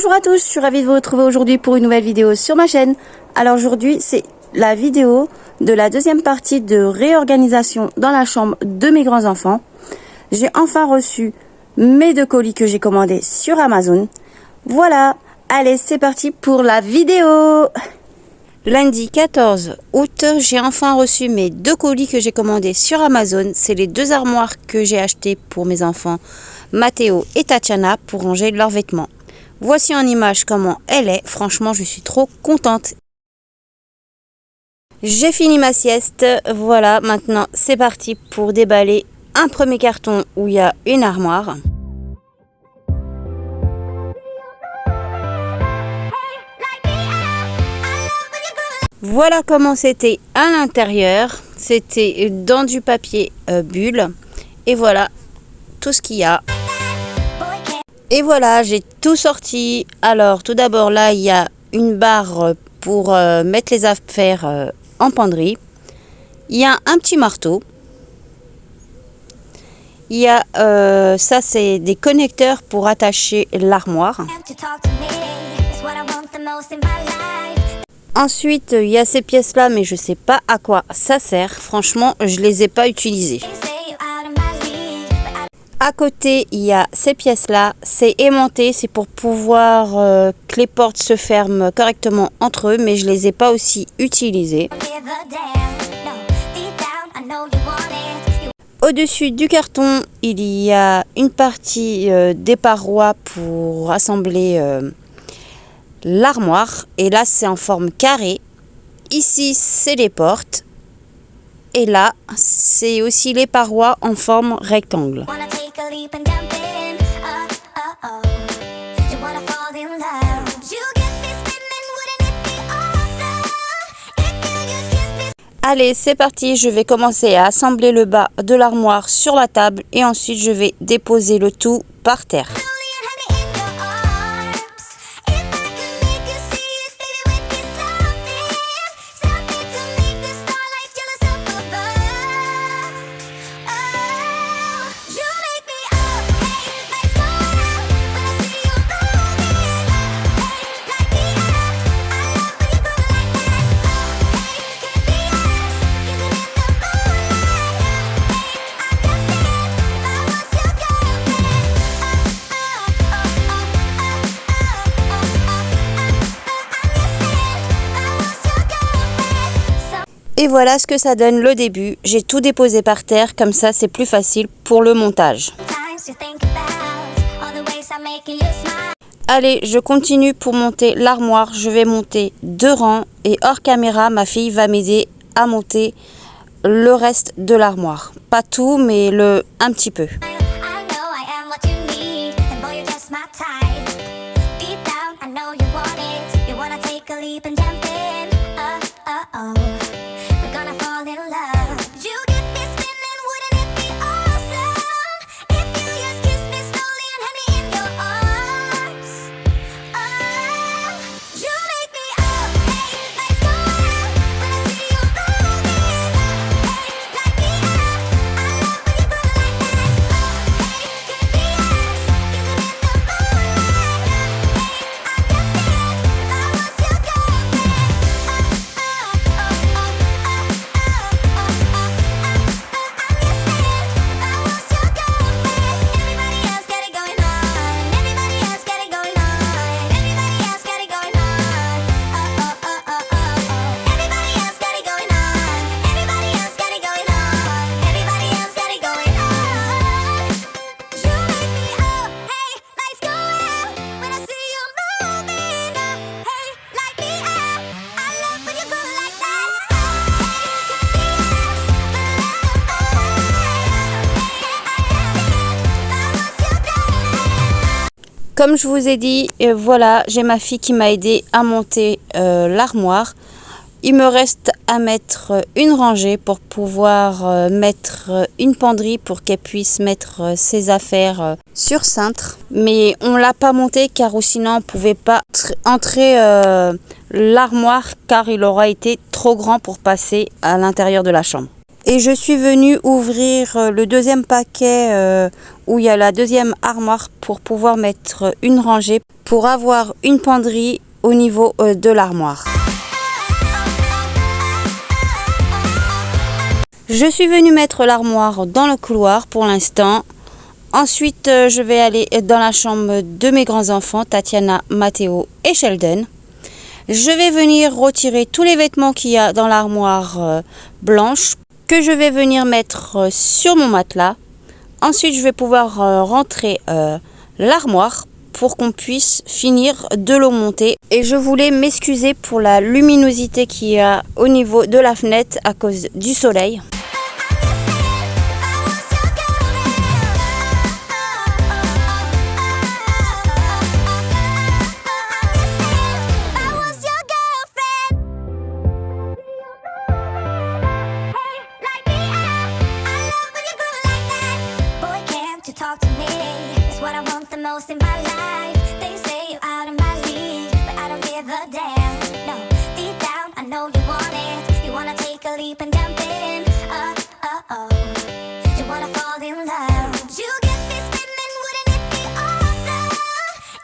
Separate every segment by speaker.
Speaker 1: Bonjour à tous, je suis ravie de vous retrouver aujourd'hui pour une nouvelle vidéo sur ma chaîne. Alors aujourd'hui, c'est la vidéo de la deuxième partie de réorganisation dans la chambre de mes grands-enfants. J'ai enfin reçu mes 2 colis que j'ai commandés sur Amazon. Voilà, allez, c'est parti pour la vidéo. Lundi 14 août, j'ai enfin reçu mes 2 colis que j'ai commandés sur Amazon. C'est les 2 armoires que j'ai achetées pour mes enfants Mathéo et Tatiana pour ranger leurs vêtements. Voici en image comment elle est. Franchement, je suis trop contente. J'ai fini ma sieste. Voilà, maintenant c'est parti pour déballer un premier carton où il y a une armoire. Voilà comment c'était à l'intérieur. C'était dans du papier bulle. Et voilà tout ce qu'il y a. Et voilà, j'ai tout sorti. Alors, tout d'abord, là, il y a une barre pour mettre les affaires en penderie. Il y a un petit marteau. Il y a, ça, c'est des connecteurs pour attacher l'armoire. Ensuite, il y a ces pièces-là, mais je ne sais pas à quoi ça sert. Franchement, je ne les ai pas utilisées. À côté, il y a ces pièces-là, c'est aimanté, c'est pour pouvoir que les portes se ferment correctement entre eux, mais je ne les ai pas aussi utilisées. Au-dessus du carton, il y a une partie des parois pour assembler l'armoire. Et là, c'est en forme carrée. Ici, c'est les portes. Et là, c'est aussi les parois en forme rectangle. Allez, c'est parti, je vais commencer à assembler le bas de l'armoire sur la table et ensuite je vais déposer le tout par terre. Et voilà ce que ça donne le début. J'ai tout déposé par terre, comme ça c'est plus facile pour le montage. Allez, je continue pour monter l'armoire. Je vais monter 2 rangs et hors caméra, ma fille va m'aider à monter le reste de l'armoire. Pas tout, mais un petit peu. Comme je vous ai dit, voilà, j'ai ma fille qui m'a aidé à monter l'armoire. Il me reste à mettre une rangée pour pouvoir mettre une penderie pour qu'elle puisse mettre ses affaires sur cintre. Mais on ne l'a pas montée car sinon on ne pouvait pas entrer l'armoire car il aura été trop grand pour passer à l'intérieur de la chambre. Et je suis venue ouvrir le deuxième paquet où il y a la deuxième armoire pour pouvoir mettre une rangée, pour avoir une penderie au niveau de l'armoire. Je suis venue mettre l'armoire dans le couloir pour l'instant. Ensuite, je vais aller dans la chambre de mes grands-enfants, Tatiana, Matteo et Sheldon. Je vais venir retirer tous les vêtements qu'il y a dans l'armoire blanche, que je vais venir mettre sur mon matelas. Ensuite, je vais pouvoir rentrer l'armoire pour qu'on puisse finir de le monter. Et je voulais m'excuser pour la luminosité qu'il y a au niveau de la fenêtre à cause du soleil.
Speaker 2: Talk to me, it's what I want the most in my life. They say you're out of my league, but I don't give a damn. No, deep down I know you want it. You wanna take a leap and jump in. You wanna fall in love. You get me spinning, wouldn't it be awesome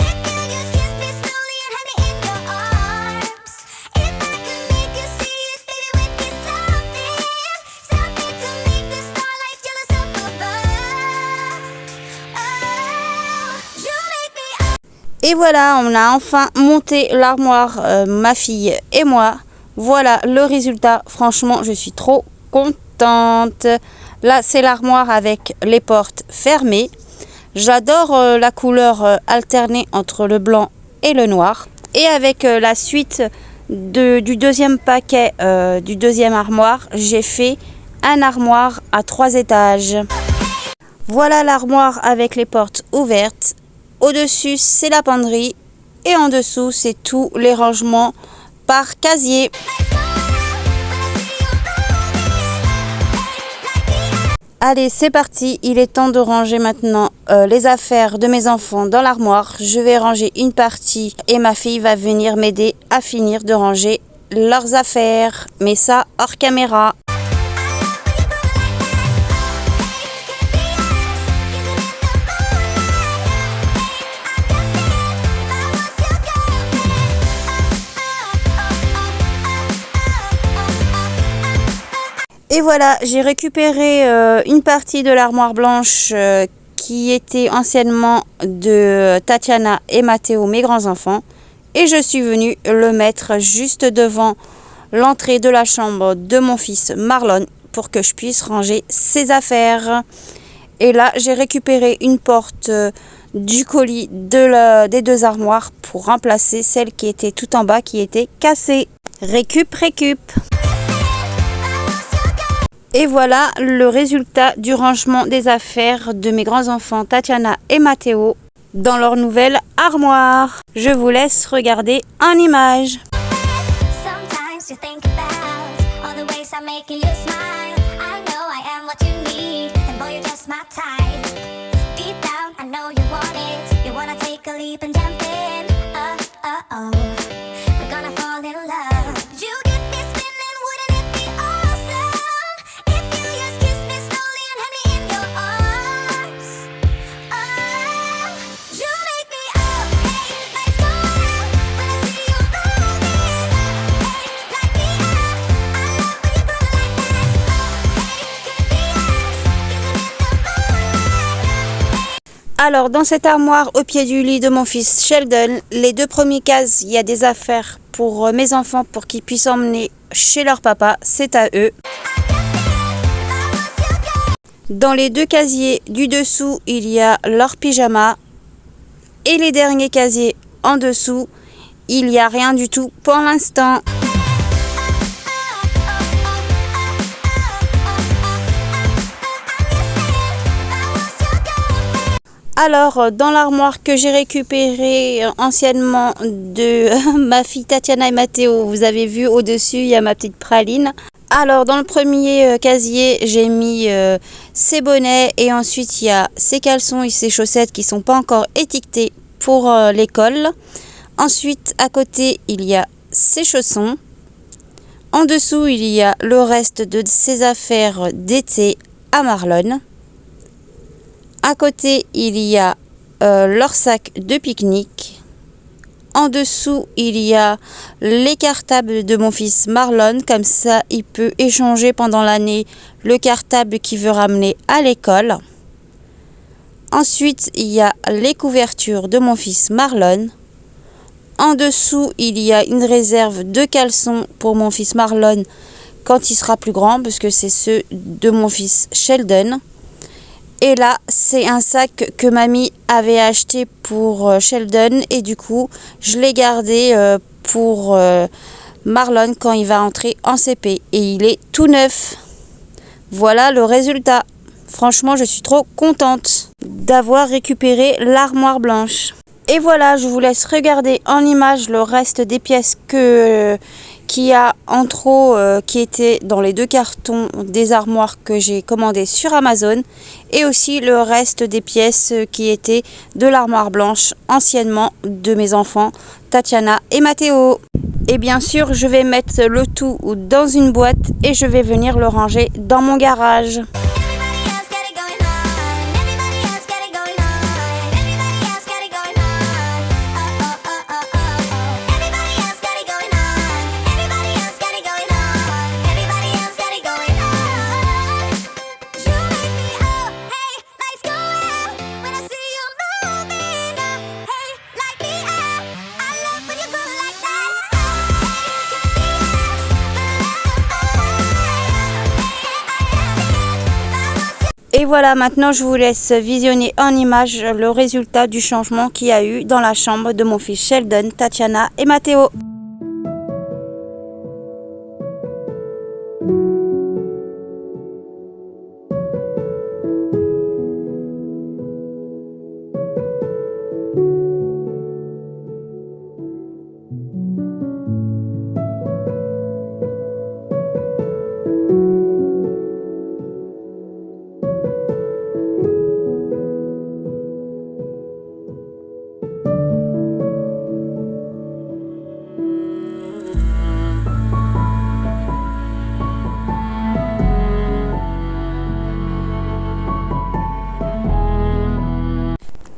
Speaker 2: if you just kiss me slowly and have me in your arms? If I could make you see it, baby, with me something to make the starlight jealous up above.
Speaker 1: Et voilà, on a enfin monté l'armoire, ma fille et moi. Voilà le résultat. Franchement, je suis trop contente. Là, c'est l'armoire avec les portes fermées. J'adore la couleur alternée entre le blanc et le noir. Et avec la suite du deuxième paquet, du deuxième armoire, j'ai fait un armoire à 3 étages. Voilà l'armoire avec les portes ouvertes. Au-dessus, c'est la penderie et en dessous, c'est tous les rangements par casier. Allez, c'est parti. Il est temps de ranger maintenant les affaires de mes enfants dans l'armoire. Je vais ranger une partie et ma fille va venir m'aider à finir de ranger leurs affaires. Mais ça, hors caméra. Et voilà, j'ai récupéré une partie de l'armoire blanche qui était anciennement de Tatiana et Matteo, mes grands-enfants. Et je suis venue le mettre juste devant l'entrée de la chambre de mon fils Marlon pour que je puisse ranger ses affaires. Et là, j'ai récupéré une porte du colis des deux armoires pour remplacer celle qui était tout en bas, qui était cassée. Récup. Et voilà le résultat du rangement des affaires de mes grands-enfants Tatiana et Matteo dans leur nouvelle armoire. Je vous laisse regarder en images. Alors, dans cette armoire au pied du lit de mon fils Sheldon, les 2 premières cases, il y a des affaires pour mes enfants pour qu'ils puissent emmener chez leur papa, c'est à eux. Dans les 2 casiers du dessous, il y a leur pyjama. Et les derniers casiers en dessous, il n'y a rien du tout pour l'instant. Alors, dans l'armoire que j'ai récupérée anciennement de ma fille Tatiana et Matteo, vous avez vu au-dessus, il y a ma petite praline. Alors, dans le premier casier, j'ai mis ses bonnets et ensuite, il y a ses caleçons et ses chaussettes qui ne sont pas encore étiquetés pour l'école. Ensuite, à côté, il y a ses chaussons. En dessous, il y a le reste de ses affaires d'été à Marlon. À côté, il y a leur sac de pique-nique. En dessous, il y a les cartables de mon fils Marlon. Comme ça, il peut échanger pendant l'année le cartable qu'il veut ramener à l'école. Ensuite, il y a les couvertures de mon fils Marlon. En dessous, il y a une réserve de caleçons pour mon fils Marlon quand il sera plus grand, parce que c'est ceux de mon fils Sheldon. Et là, c'est un sac que mamie avait acheté pour Sheldon et du coup, je l'ai gardé pour Marlon quand il va entrer en CP. Et il est tout neuf. Voilà le résultat. Franchement, je suis trop contente d'avoir récupéré l'armoire blanche. Et voilà, je vous laisse regarder en image le reste des pièces qu'il y a en trop qui étaient dans les 2 cartons des armoires que j'ai commandées sur Amazon, et aussi le reste des pièces qui étaient de l'armoire blanche anciennement de mes enfants Tatiana et Matteo. Et bien sûr, je vais mettre le tout dans une boîte et je vais venir le ranger dans mon garage. Et voilà, maintenant je vous laisse visionner en image le résultat du changement qu'il y a eu dans la chambre de mon fils Sheldon, Tatiana et Matteo.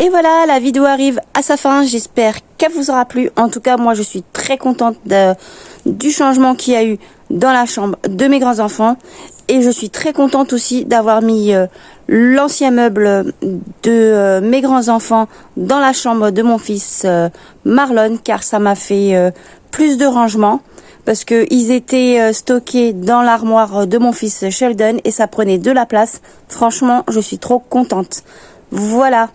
Speaker 1: Et voilà, la vidéo arrive à sa fin. J'espère qu'elle vous aura plu. En tout cas, moi, je suis très contente du changement qu'il y a eu dans la chambre de mes grands-enfants. Et je suis très contente aussi d'avoir mis l'ancien meuble de mes grands-enfants dans la chambre de mon fils Marlon, car ça m'a fait plus de rangement. Parce qu'ils étaient stockés dans l'armoire de mon fils Sheldon et ça prenait de la place. Franchement, je suis trop contente. Voilà.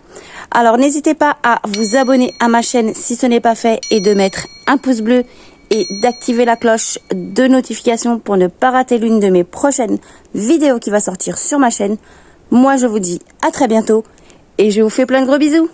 Speaker 1: Alors n'hésitez pas à vous abonner à ma chaîne si ce n'est pas fait et de mettre un pouce bleu et d'activer la cloche de notification pour ne pas rater l'une de mes prochaines vidéos qui va sortir sur ma chaîne. Moi je vous dis à très bientôt et je vous fais plein de gros bisous.